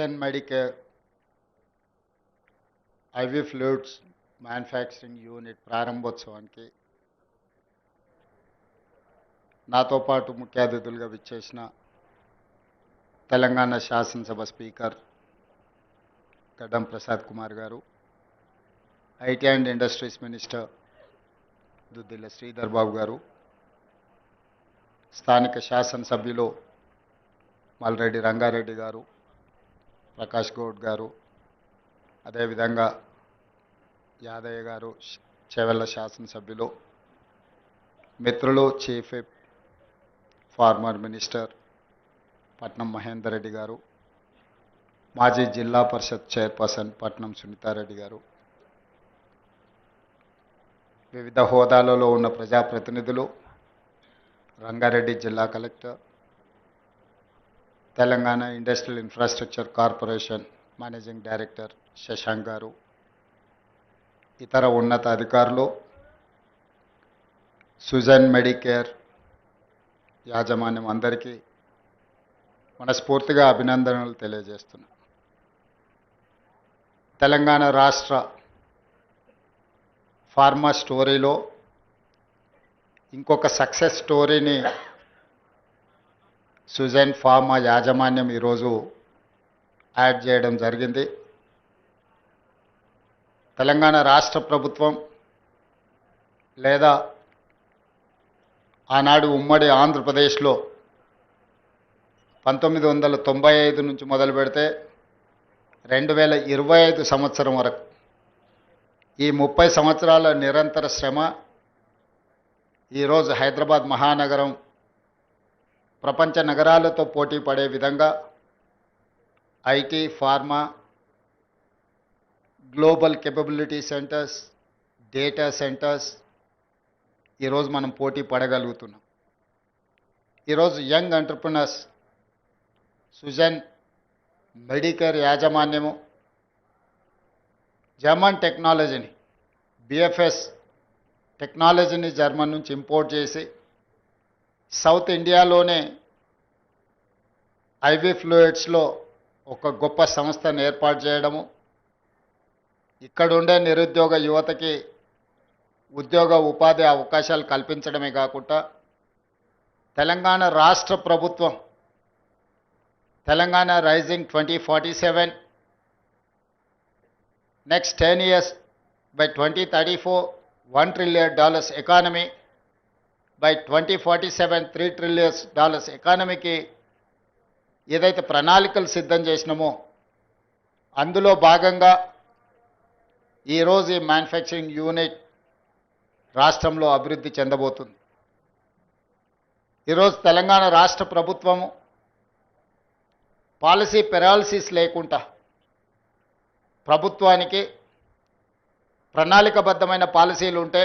Sujan Medicare IV fluids manufacturing unit ప్రారంభోత్సవానికి నాతో పాటు ముఖ్య అతిథులుగా విచ్చేసిన తెలంగాణ శాసనసభ స్పీకర్ గడ్డం Prasad Kumar garu, IT and industries minister Duddilla Sridhar Babu garu, స్థానిక శాసనసభ్యులు మల్రెడ్డి రంగారెడ్డి గారు, ప్రకాష్ గౌడ్ గారు, అదేవిధంగా యాదయ్య గారు, చేవెళ్ళ శాసనసభ్యులు, మిత్రులు చీఫ్ విప్ ఫార్మర్ మినిస్టర్ పట్నం మహేందర్ రెడ్డి గారు, మాజీ జిల్లా పరిషత్ చైర్పర్సన్ పట్నం సునీతారెడ్డి గారు, వివిధ హోదాలలో ఉన్న ప్రజాప్రతినిధులు, రంగారెడ్డి జిల్లా collector, Telangana industrial infrastructure corporation managing director Shashank గారు, ఇతర ఉన్నత అధికారులు, సుజన్ మెడికేర్ యాజమాన్యం అందరికీ మనస్ఫూర్తిగా అభినందనలు తెలియజేస్తున్నాను. తెలంగాణ రాష్ట్ర ఫార్మా స్టోరీలో ఇంకొక సక్సెస్ స్టోరీని సుజన్ ఫార్మా యాజమాన్యం ఈరోజు యాడ్ చేయడం జరిగింది. తెలంగాణ రాష్ట్ర ప్రభుత్వం లేదా ఆనాడు ఉమ్మడి ఆంధ్రప్రదేశ్లో 1995 నుంచి మొదలు పెడితే 2025 సంవత్సరం వరకు ఈ 30 సంవత్సరాల నిరంతర శ్రమ ఈరోజు హైదరాబాద్ మహానగరం ప్రపంచ నగరాలతో పోటీ పడే విధంగా IT, pharma, global capability centres, data centres ఈరోజు మనం పోటీ పడగలుగుతున్నాం. ఈరోజు యంగ్ ఎంటర్ప్రినర్స్ సుజన్ మెడికేర్ యాజమాన్యము జర్మన్ టెక్నాలజీని, బిఎఫ్ఎస్ టెక్నాలజీని జర్మన్ నుంచి ఇంపోర్ట్ చేసి సౌత్ ఇండియాలోనే ఐవి ఫ్లూయిడ్స్లో ఒక గొప్ప సంస్థను ఏర్పాటు చేయడము, ఇక్కడుండే నిరుద్యోగ యువతకి ఉద్యోగ ఉపాధి అవకాశాలు కల్పించడమే కాకుండా తెలంగాణ రాష్ట్ర ప్రభుత్వం Telangana rising 2047 next 10 years by 2034 $1 trillion economy, by 2047 $3 trillion ఎకానమీకి ఏదైతే ప్రణాళికలు సిద్ధం చేసినామో అందులో భాగంగా ఈరోజు ఈ మ్యానుఫ్యాక్చరింగ్ యూనిట్ రాష్ట్రంలో అభివృద్ధి చెందబోతుంది. ఈరోజు తెలంగాణ రాష్ట్ర ప్రభుత్వము పాలసీ పెరాలసిస్ లేకుండా ప్రభుత్వానికి ప్రణాళికబద్ధమైన పాలసీలు ఉంటే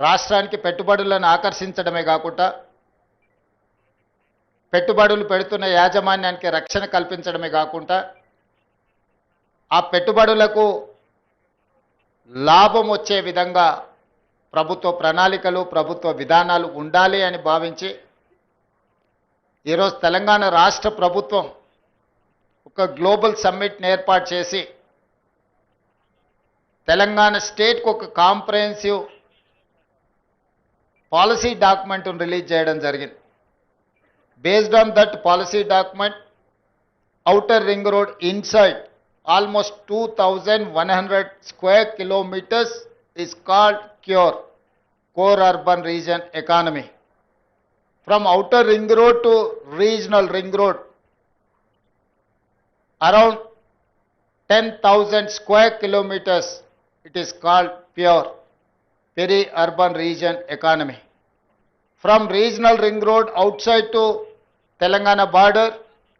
రాష్ట్రానికి పెట్టుబడులను ఆకర్షించడమే కాకుండా పెట్టుబడులు పెడుతున్న యాజమాన్యానికి రక్షణ కల్పించడమే కాకుండా ఆ పెట్టుబడులకు లాభం వచ్చే విధంగా ప్రభుత్వ ప్రణాళికలు, ప్రభుత్వ విధానాలు ఉండాలి అని భావించి ఈరోజు తెలంగాణ రాష్ట్ర ప్రభుత్వం ఒక గ్లోబల్ సమ్మిట్ని ఏర్పాటు చేసి తెలంగాణ స్టేట్కి ఒక కాంప్రహెన్సివ్ పాలసీ డాక్యుమెంట్ను రిలీజ్ చేయడం జరిగింది. Based on that policy document, outer ring road inside almost 2,100 square kilometers is called CURE, Core Urban Region Economy. From outer ring road to regional ring road, around 10,000 square kilometers, it is called PURE, Peri-Urban Region Economy. From regional ring road outside to Telangana border,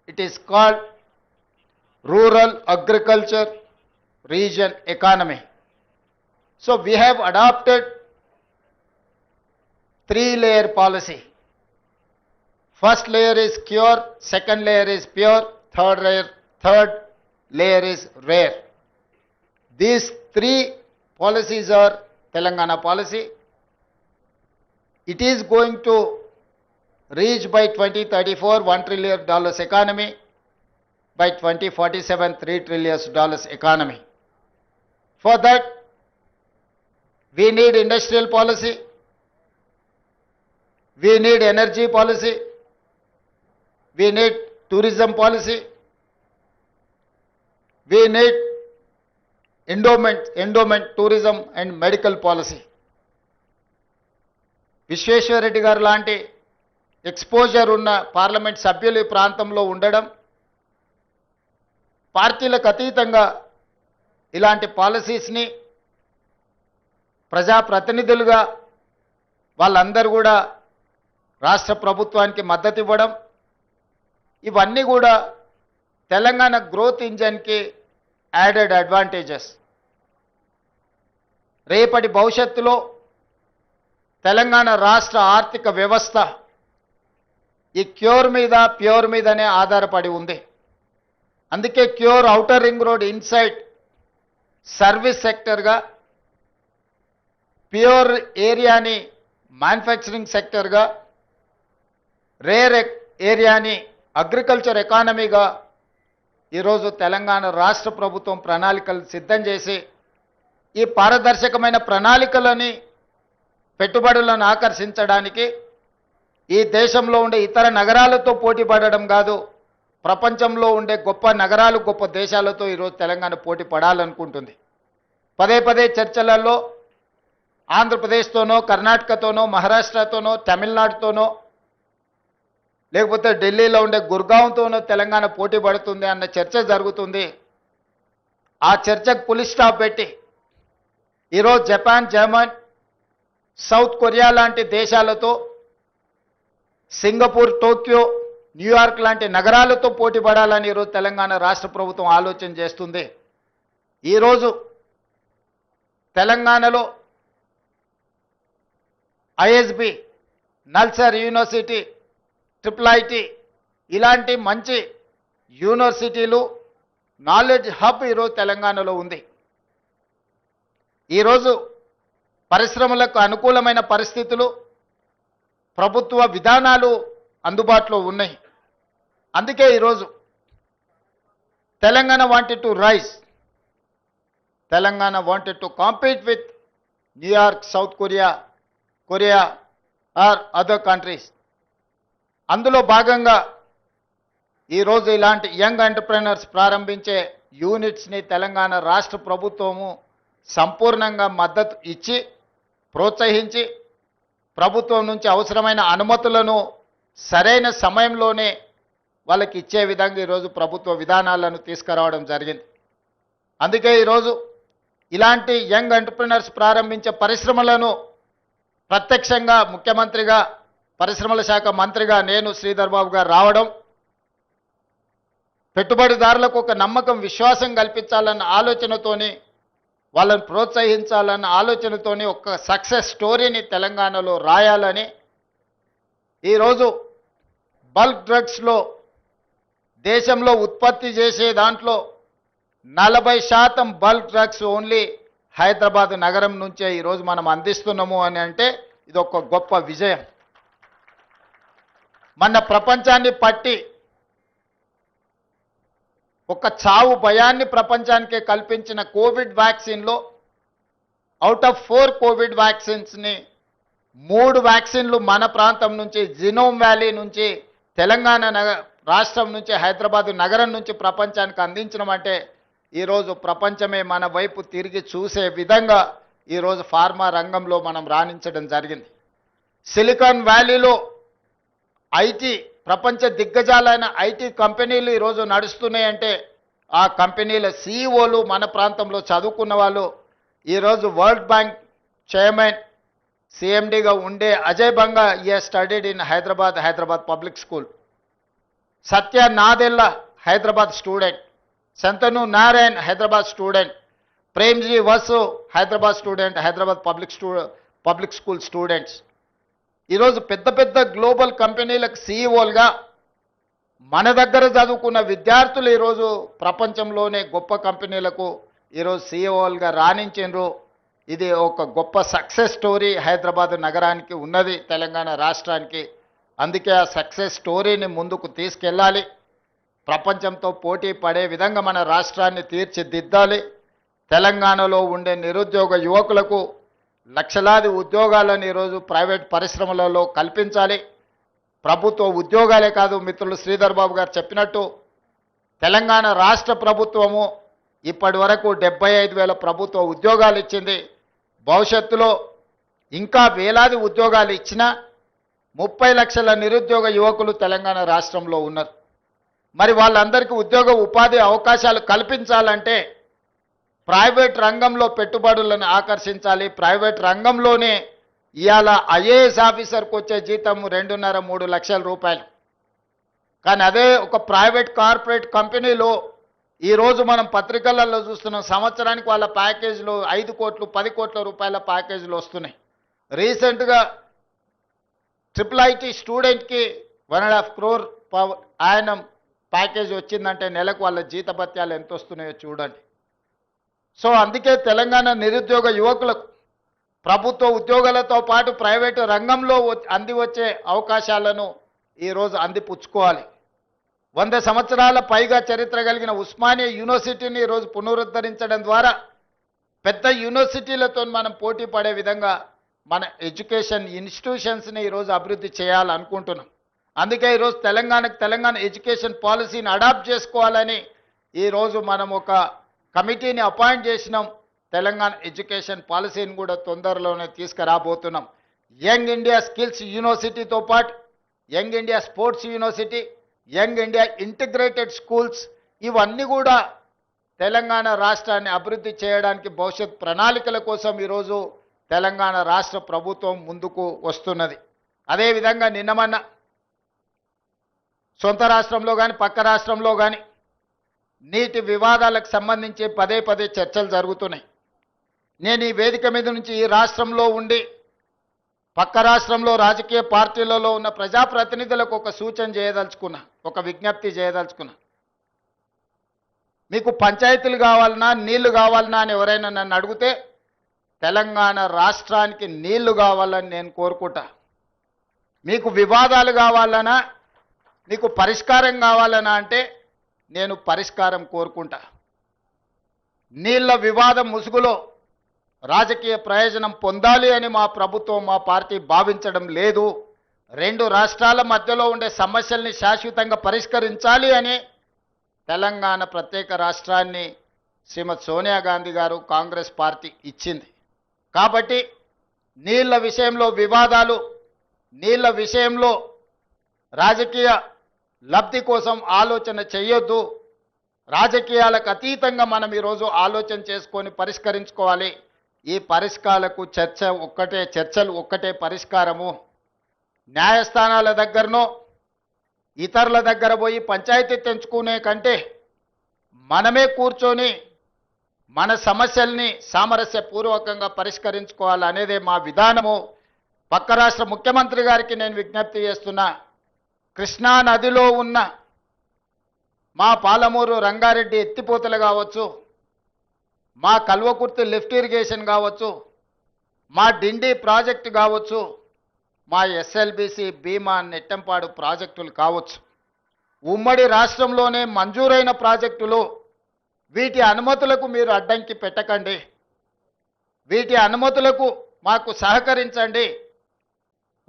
it is called Rural Agriculture Region Economy. So we have adopted 3-layer policy. First layer is CURE, second layer is PURE, third layer is RARE. These 3 policies are Telangana policy. It is going to reach by 2034 $1 trillion economy. by 2047 $3 trillion economy. For that, we need industrial policy, we need energy policy, we need tourism policy, we need endowment, tourism and medical policy. Vishweshwar Reddy గారు లాంటి exposure ఉన్న parliament సభ్యులు ఈ ప్రాంతంలో ఉండడం, పార్టీలకు అతీతంగా ఇలాంటి పాలసీస్ని ప్రజాప్రతినిధులుగా వాళ్ళందరూ కూడా రాష్ట్ర ప్రభుత్వానికి మద్దతు ఇవ్వడం, ఇవన్నీ కూడా తెలంగాణ గ్రోత్ ఇంజన్కి యాడెడ్ అడ్వాంటేజెస్. రేపటి భవిష్యత్తులో తెలంగాణ రాష్ట్ర ఆర్థిక వ్యవస్థ ఈ ప్యూర్ మీదనే ఆధారపడి ఉంది. అందుకే cure outer ring road inside service సెక్టర్గా, ప్యూర్ ఏరియాని మ్యానుఫ్యాక్చరింగ్ సెక్టర్గా, రేర్ ఏరియాని అగ్రికల్చర్ ఎకానమీగా ఈరోజు తెలంగాణ రాష్ట్ర ప్రభుత్వం ప్రణాళికలు సిద్ధం చేసి ఈ పారదర్శకమైన ప్రణాళికలని పెట్టుబడులను ఆకర్షించడానికి ఈ దేశంలో ఉండే ఇతర నగరాలతో పోటీ పడడం కాదు, ప్రపంచంలో ఉండే గొప్ప నగరాలు, గొప్ప దేశాలతో ఈరోజు తెలంగాణ పోటీ పడాలనుకుంటుంది. పదే పదే చర్చలలో ఆంధ్రప్రదేశ్తోనో, కర్ణాటకతోనో, మహారాష్ట్రతోనో, తమిళనాడుతోనో, లేకపోతే ఢిల్లీలో ఉండే గుర్గాంతోనో తెలంగాణ పోటీ పడుతుంది అన్న చర్చ జరుగుతుంది. ఆ చర్చకు పులి స్టాప్ పెట్టి ఈరోజు జపాన్, జర్మన్, సౌత్ కొరియా లాంటి దేశాలతో, సింగపూర్, టోక్యో, న్యూయార్క్ లాంటి నగరాలతో పోటీ పడాలని ఈరోజు తెలంగాణ రాష్ట్ర ప్రభుత్వం ఆలోచన చేస్తుంది. ఈరోజు తెలంగాణలో ఐఎస్బి, నల్సార్ యూనివర్సిటీ, IIIT ఇలాంటి మంచి యూనివర్సిటీలు, నాలెడ్జ్ హబ్ ఈరోజు తెలంగాణలో ఉంది. ఈరోజు పరిశ్రమలకు అనుకూలమైన పరిస్థితులు, ప్రభుత్వ విధానాలు అందుబాటులో ఉన్నాయి. అందుకే ఈరోజు Telangana wanted to rise, Telangana wanted to compete with New York, South Korea or other countries. అందులో భాగంగా ఈరోజు ఇలాంటి యంగ్ ఎంటర్ప్రెనర్స్ ప్రారంభించే యూనిట్స్ని తెలంగాణ రాష్ట్ర ప్రభుత్వము సంపూర్ణంగా మద్దతు ఇచ్చి ప్రోత్సహించి ప్రభుత్వం నుంచి అవసరమైన అనుమతులను సరైన సమయంలోనే వాళ్ళకి ఇచ్చే విధంగా ఈరోజు ప్రభుత్వ విధానాలను తీసుకురావడం జరిగింది. అందుకే ఈరోజు ఇలాంటి యంగ్ ఎంటర్ప్రెనర్స్ ప్రారంభించే పరిశ్రమలను ప్రత్యక్షంగా ముఖ్యమంత్రిగా, పరిశ్రమల శాఖ మంత్రిగా నేను శ్రీధర్ బాబు గారు రావడం, పెట్టుబడిదారులకు ఒక నమ్మకం, విశ్వాసం కల్పించాలన్న ఆలోచనతోని, వాళ్ళని ప్రోత్సహించాలన్న ఆలోచనతోని ఒక సక్సెస్ స్టోరీని తెలంగాణలో రాయాలని ఈరోజు బల్క్ డ్రగ్స్లో దేశంలో ఉత్పత్తి చేసే దాంట్లో 40% బల్క్ డ్రగ్స్ ఓన్లీ హైదరాబాద్ నగరం నుంచే ఈరోజు మనం అందిస్తున్నాము అని అంటే ఇది ఒక గొప్ప విజయం. మన ప్రపంచాన్ని పట్టి ఒక చావు భయాన్ని ప్రపంచానికే కల్పించిన కోవిడ్ వ్యాక్సిన్లో అవుట్ ఆఫ్ 4 కోవిడ్ వ్యాక్సిన్స్ని 3 వ్యాక్సిన్లు మన ప్రాంతం నుంచి, జినోమ్ వ్యాలీ నుంచి, తెలంగాణ రాష్ట్రం నుంచి, హైదరాబాద్ నగరం నుంచి ప్రపంచానికి అందించడం అంటే ఈరోజు ప్రపంచమే మన వైపు తిరిగి చూసే విధంగా ఈరోజు ఫార్మా రంగంలో మనం రాణించడం జరిగింది. సిలికాన్ వ్యాలీలో ఐటీ, ప్రపంచ దిగ్గజాలైన ఐటీ కంపెనీలు ఈరోజు నడుస్తున్నాయంటే ఆ కంపెనీల సీఈఓలు మన ప్రాంతంలో చదువుకున్న వాళ్ళు. ఈరోజు వరల్డ్ బ్యాంక్ చైర్మన్, సిఎండిగా ఉండే Ajay Banga studied in Hyderabad public school. Satya Nadella Hyderabad student, Shantanu Narayan Hyderabad student, Premji Vasu Hyderabad student, Hyderabad public school students. ఈరోజు పెద్ద పెద్ద గ్లోబల్ కంపెనీలకు సీఈఓలుగా మన దగ్గర చదువుకున్న విద్యార్థులు ఈరోజు ప్రపంచంలోనే గొప్ప కంపెనీలకు ఈరోజు సీఈఓలుగా రాణించారు. ఇది ఒక గొప్ప సక్సెస్ స్టోరీ హైదరాబాద్ నగరానికి ఉన్నది, తెలంగాణ రాష్ట్రానికి. అందుకే ఆ సక్సెస్ స్టోరీని ముందుకు తీసుకెళ్ళాలి. ప్రపంచంతో పోటీ పడే విధంగా మన రాష్ట్రాన్ని తీర్చిదిద్దాలి. తెలంగాణలో ఉండే నిరుద్యోగ యువకులకు లక్షలాది ఉద్యోగాలను ఈరోజు ప్రైవేట్ పరిశ్రమలలో కల్పించాలి. ప్రభుత్వ ఉద్యోగాలే కాదు, మిత్రులు శ్రీధర్ బాబు గారు చెప్పినట్టు తెలంగాణ రాష్ట్ర ప్రభుత్వము ఇప్పటి వరకు 75,000 ప్రభుత్వ ఉద్యోగాలు ఇచ్చింది. భవిష్యత్తులో ఇంకా వేలాది ఉద్యోగాలు ఇచ్చినా 30 లక్షల నిరుద్యోగ యువకులు తెలంగాణ రాష్ట్రంలో ఉన్నారు. మరి వాళ్ళందరికీ ఉద్యోగ ఉపాధి అవకాశాలు కల్పించాలంటే ప్రైవేట్ రంగంలో పెట్టుబడులను ఆకర్షించాలి. ప్రైవేట్ రంగంలోనే ఇవాళ ఐఏఎస్ ఆఫీసర్కి వచ్చే జీతం 2.5-3 లక్షల రూపాయలు. కానీ అదే ఒక ప్రైవేట్ కార్పొరేట్ కంపెనీలో ఈరోజు మనం పత్రికలలో చూస్తున్నాం, సంవత్సరానికి వాళ్ళ ప్యాకేజీలు 5 కోట్లు 10 కోట్ల రూపాయల ప్యాకేజీలు వస్తున్నాయి. రీసెంట్గా IIT స్టూడెంట్కి 1.5 crore ఆయన ప్యాకేజ్ వచ్చిందంటే నెలకు వాళ్ళ జీతభత్యాలు ఎంత వస్తున్నాయో చూడండి. సో అందుకే తెలంగాణ నిరుద్యోగ యువకులకు ప్రభుత్వ ఉద్యోగాలతో పాటు ప్రైవేటు రంగంలో అంది వచ్చే అవకాశాలను ఈరోజు అందిపుచ్చుకోవాలి. 100 సంవత్సరాల పైగా చరిత్ర కలిగిన ఉస్మానియా యూనివర్సిటీని ఈరోజు పునరుద్ధరించడం ద్వారా పెద్ద యూనివర్సిటీలతో మనం పోటీ పడే విధంగా మన ఎడ్యుకేషన్ ఇన్స్టిట్యూషన్స్ని ఈరోజు అభివృద్ధి చేయాలనుకుంటున్నాం. అందుకే ఈరోజు తెలంగాణ ఎడ్యుకేషన్ పాలసీని అడాప్ట్ చేసుకోవాలని ఈరోజు మనం ఒక కమిటీని అపాయింట్ చేసినాం. తెలంగాణ ఎడ్యుకేషన్ పాలసీని కూడా తొందరలోనే తీసుకురాబోతున్నాం. యంగ్ ఇండియా స్కిల్స్ యూనివర్సిటీతో పాటు young India sports university, young India integrated schools, ఇవన్నీ కూడా తెలంగాణ రాష్ట్రాన్ని అభివృద్ధి చేయడానికి భవిష్యత్ ప్రణాళికల కోసం ఈరోజు తెలంగాణ రాష్ట్ర ప్రభుత్వం ముందుకు వస్తున్నది. అదేవిధంగా నిన్నమన్న సొంత రాష్ట్రంలో కానీ పక్క రాష్ట్రంలో కానీ నీటి వివాదాలకు సంబంధించి పదే చర్చలు జరుగుతున్నాయి. నేను ఈ వేదిక మీద నుంచి ఈ రాష్ట్రంలో ఉండి పక్క రాష్ట్రంలో రాజకీయ పార్టీలలో ఉన్న ప్రజాప్రతినిధులకు ఒక సూచన చేయదలుచుకున్నా, ఒక విజ్ఞప్తి చేయదలుచుకున్నా. మీకు పంచాయతీలు కావాలన్నా నీళ్లు కావాలన్నా అని ఎవరైనా నన్ను అడిగితే తెలంగాణ రాష్ట్రానికి నీళ్లు కావాలని నేను కోరుకుంటా. మీకు వివాదాలు కావాలన్నా, మీకు పరిష్కారం కావాలన్నా అంటే నేను పరిష్కారం కోరుకుంటా. నీళ్ల వివాదం ముసుగులో రాజకీయ ప్రయోజనం పొందాలి అని మా ప్రభుత్వం మా పార్టీ భావించడం లేదు. 2 రాష్ట్రాల మధ్యలో ఉండే సమస్యల్ని శాశ్వతంగా పరిష్కరించాలి అని తెలంగాణ ప్రత్యేక రాష్ట్రాన్ని శ్రీమతి సోనియా గాంధీ గారు కాంగ్రెస్ పార్టీ ఇచ్చింది. కాబట్టి నీళ్ల విషయంలో వివాదాలు, నీళ్ల విషయంలో రాజకీయ లబ్ధి కోసం ఆలోచన చేయొద్దు. రాజకీయాలకు అతీతంగా మనం ఈరోజు ఆలోచన చేసుకొని పరిష్కరించుకోవాలి. ఈ పరిష్కారాలకు చర్చలు ఒక్కటే పరిష్కారము. న్యాయస్థానాల దగ్గరనో ఇతరుల దగ్గర పోయి పంచాయతీ తెంచుకునే కంటే మనమే కూర్చొని మన సమస్యల్ని సామరస్యపూర్వకంగా పరిష్కరించుకోవాలనేదే మా విధానము. పక్క రాష్ట్ర ముఖ్యమంత్రి గారికి నేను విజ్ఞప్తి చేస్తున్నా, కృష్ణా నదిలో ఉన్న మా పాలమూరు రంగారెడ్డి ఎత్తిపోతలు కావచ్చు, మా కల్వకుర్తి లిఫ్ట్ ఇరిగేషన్ కావచ్చు, మా డిండి ప్రాజెక్టు కావచ్చు, మా ఎస్ఎల్బిసి భీమా నెట్టంపాడు ప్రాజెక్టులు కావచ్చు, ఉమ్మడి రాష్ట్రంలోనే మంజూరైన ప్రాజెక్టులు, వీటి అనుమతులకు మీరు అడ్డంకి పెట్టకండి. వీటి అనుమతులకు మాకు సహకరించండి.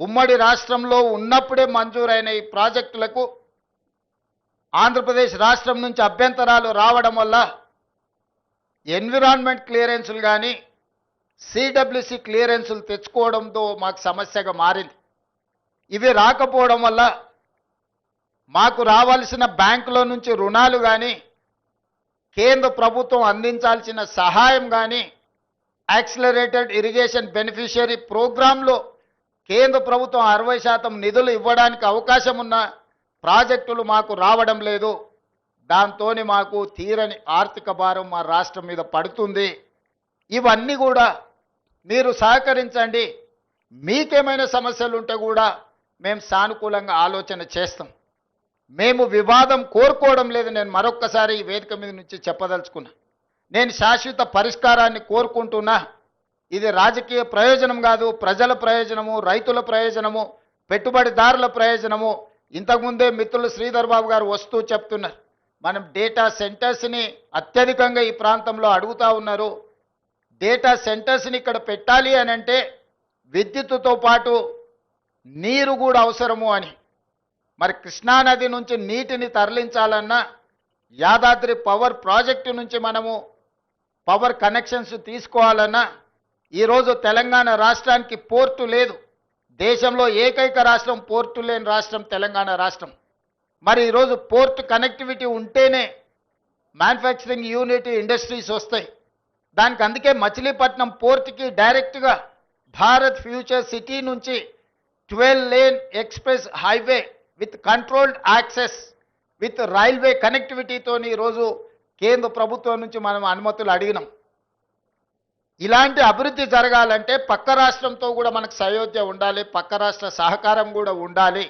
ఉమ్మడి రాష్ట్రంలో ఉన్నప్పుడే మంజూరైన ఈ ప్రాజెక్టులకు ఆంధ్రప్రదేశ్ రాష్ట్రం నుంచి అభ్యంతరాలు రావడం వల్ల ఎన్విరాన్మెంట్ క్లియరెన్సులు కానీ సిడబ్ల్యూసి క్లియరెన్సులు తెచ్చుకోవడంతో మాకు సమస్యగా మారింది. ఇవి రాకపోవడం వల్ల మాకు రావాల్సిన బ్యాంకుల నుంచి రుణాలు కానీ కేంద్ర ప్రభుత్వం అందించాల్సిన సహాయం కానీ యాక్సిలరేటెడ్ ఇరిగేషన్ బెనిఫిషియరీ ప్రోగ్రాంలో కేంద్ర ప్రభుత్వం 60% నిధులు ఇవ్వడానికి అవకాశం ఉన్న ప్రాజెక్టులు మాకు రావడం లేదు. దాంతో మాకు తీరని ఆర్థిక భారం మా రాష్ట్రం మీద పడుతుంది. ఇవన్నీ కూడా మీరు సహకరించండి. మీకేమైనా సమస్యలు ఉంటే కూడా మేము సానుకూలంగా ఆలోచన చేస్తాం. మేము వివాదం కోరుకోవడం లేదు. నేను మరొక్కసారి ఈ వేదిక మీద నుంచి చెప్పదలుచుకున్నా, నేను శాశ్వత పరిష్కారాన్ని కోరుకుంటున్నా. ఇది రాజకీయ ప్రయోజనం కాదు, ప్రజల ప్రయోజనము, రైతుల ప్రయోజనము, పెట్టుబడిదారుల ప్రయోజనము. ఇంతకుముందే మిత్రులు శ్రీధర్ బాబు గారు వస్తూ చెప్తున్నారు, మనం డేటా సెంటర్స్ని అత్యధికంగా ఈ ప్రాంతంలో అడుగుతా ఉన్నారు. డేటా సెంటర్స్ని ఇక్కడ పెట్టాలి అని అంటే విద్యుత్తుతో పాటు నీరు కూడా అవసరము అని. మరి కృష్ణానది నుంచి నీటిని తరలించాలన్నా యాదాద్రి పవర్ ప్రాజెక్టు నుంచి మనము పవర్ కనెక్షన్స్ తీసుకోవాలన్నా ఈరోజు తెలంగాణ రాష్ట్రానికి పోర్టు లేదు. దేశంలో ఏకైక రాష్ట్రం పోర్టు లేని రాష్ట్రం తెలంగాణ రాష్ట్రం. మరి ఈరోజు పోర్ట్ కనెక్టివిటీ ఉంటేనే మ్యానుఫ్యాక్చరింగ్ యూనిట్ ఇండస్ట్రీస్ వస్తాయి. దానికి అందుకే మచిలీపట్నం పోర్ట్కి డైరెక్ట్గా భారత్ ఫ్యూచర్ సిటీ నుంచి 12 lane express highway with controlled access with railway కనెక్టివిటీతో ఈరోజు కేంద్ర ప్రభుత్వం నుంచి మనం అనుమతులు అడిగినాం. ఇలాంటి అభివృద్ధి జరగాలంటే పక్క రాష్ట్రంతో కూడా మనకు సయోధ్య ఉండాలి, పక్క రాష్ట్ర సహకారం కూడా ఉండాలి.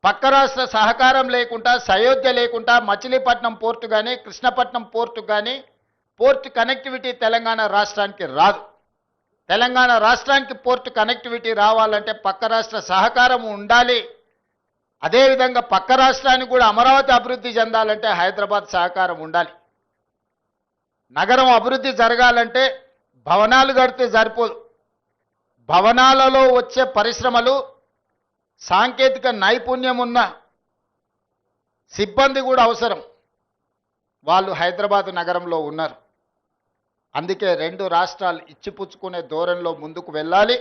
పక్క రాష్ట్ర సహకారం లేకుండా, సయోధ్య లేకుండా మచిలీపట్నం పోర్టు కానీ కృష్ణపట్నం పోర్టు కానీ పోర్ట్ కనెక్టివిటీ తెలంగాణ రాష్ట్రానికి రాదు. తెలంగాణ రాష్ట్రానికి పోర్ట్ కనెక్టివిటీ రావాలంటే పక్క రాష్ట్ర సహకారం ఉండాలి. అదేవిధంగా పక్క రాష్ట్రానికి కూడా అమరావతి అభివృద్ధి చెందాలంటే హైదరాబాద్ సహకారం ఉండాలి. నగరం అభివృద్ధి జరగాలంటే భవనాలు కడితే సరిపోదు. భవనాలలో వచ్చే పరిశ్రమలు, సాంకేతిక నైపుణ్యం ఉన్న సిబ్బంది కూడా అవసరం. వాళ్ళు హైదరాబాద్ నగరంలో ఉన్నారు. అందుకే రెండు రాష్ట్రాలు ఇచ్చిపుచ్చుకునే ధోరణిలో ముందుకు వెళ్ళాలి.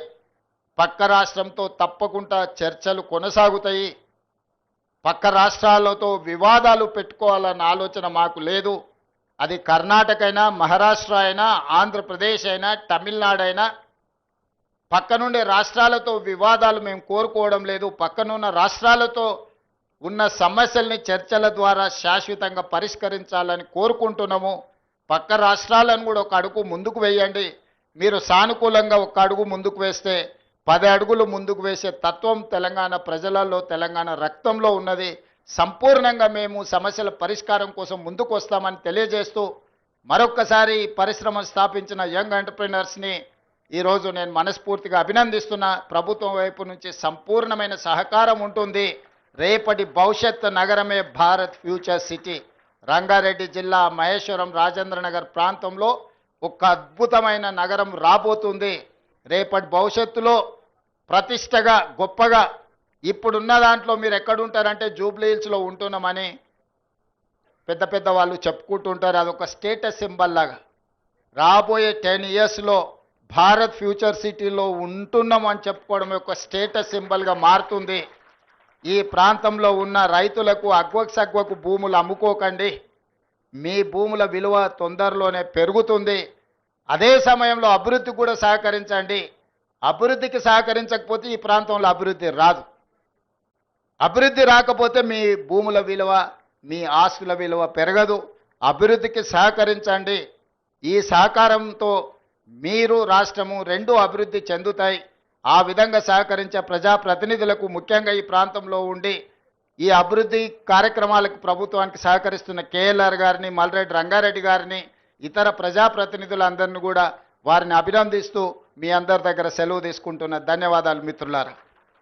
పక్క రాష్ట్రంతో తప్పకుండా చర్చలు కొనసాగుతాయి. పక్క రాష్ట్రాలతో వివాదాలు పెట్టుకోవాలన్న ఆలోచన మాకు లేదు. అది కర్ణాటక అయినా, మహారాష్ట్ర అయినా, ఆంధ్రప్రదేశ్ అయినా, తమిళనాడు అయినా పక్కనుండే రాష్ట్రాలతో వివాదాలు మేము కోరుకోవడం లేదు. పక్కనున్న రాష్ట్రాలతో ఉన్న సమస్యల్ని చర్చల ద్వారా శాశ్వతంగా పరిష్కరించాలని కోరుకుంటున్నాము. పక్క రాష్ట్రాలను కూడా ఒక అడుగు ముందుకు వేయండి. మీరు సానుకూలంగా ఒక అడుగు ముందుకు వేస్తే 10 అడుగులు ముందుకు వేసే తత్వం తెలంగాణ ప్రజలలో, తెలంగాణ రక్తంలో ఉన్నది. సంపూర్ణంగా మేము సమస్యల పరిష్కారం కోసం ముందుకు వస్తామని తెలియజేస్తూ మరొక్కసారి పరిశ్రమ స్థాపించిన యంగ్ ఎంటర్‌ప్రెన్యూర్స్ని ఈరోజు నేను మనస్ఫూర్తిగా అభినందిస్తున్నా. ప్రభుత్వం వైపు నుంచి సంపూర్ణమైన సహకారం ఉంటుంది. రేపటి భవిష్యత్ నగరమే భారత్ ఫ్యూచర్ సిటీ. రంగారెడ్డి జిల్లా మహేశ్వరం రాజేంద్రనగర్ ప్రాంతంలో ఒక అద్భుతమైన నగరం రాబోతుంది. రేపటి భవిష్యత్తులో ప్రతిష్టగా, గొప్పగా, ఇప్పుడున్న దాంట్లో మీరు ఎక్కడుంటారంటే జూబ్లీ హిల్స్లో ఉంటున్నామని పెద్ద పెద్ద వాళ్ళు చెప్పుకుంటుంటారు. అదొక స్టేటస్ సింబల్ లాగా రాబోయే 10 ఇయర్స్లో భారత్ ఫ్యూచర్ సిటీలో ఉంటున్నామని చెప్పుకోవడం ఒక స్టేటస్ సింబల్గా మారుతుంది. ఈ ప్రాంతంలో ఉన్న రైతులకు అగ్వకు సగ్వకు భూములు అమ్ముకోకండి. మీ భూముల విలువ తొందరలోనే పెరుగుతుంది. అదే సమయంలో అభివృద్ధి కూడా సహకరించండి. అభివృద్ధికి సహకరించకపోతే ఈ ప్రాంతంలో అభివృద్ధి రాదు. అభివృద్ధి రాకపోతే మీ భూముల విలువ, మీ ఆస్తుల విలువ పెరగదు. అభివృద్ధికి సహకరించండి. ఈ సహకారంతో మీరు, రాష్ట్రము రెండు అభివృద్ధి చెందుతాయి. ఆ విధంగా సహకరించే ప్రజాప్రతినిధులకు, ముఖ్యంగా ఈ ప్రాంతంలో ఉండి ఈ అభివృద్ధి కార్యక్రమాలకు ప్రభుత్వానికి సహకరిస్తున్న కేఎల్ఆర్ గారిని, మల్రెడ్డి రంగారెడ్డి గారిని, ఇతర ప్రజాప్రతినిధులందరినీ కూడా వారిని అభినందిస్తూ మీ అందరి దగ్గర సెలవు తీసుకుంటున్న ధన్యవాదాలు మిత్రులారా.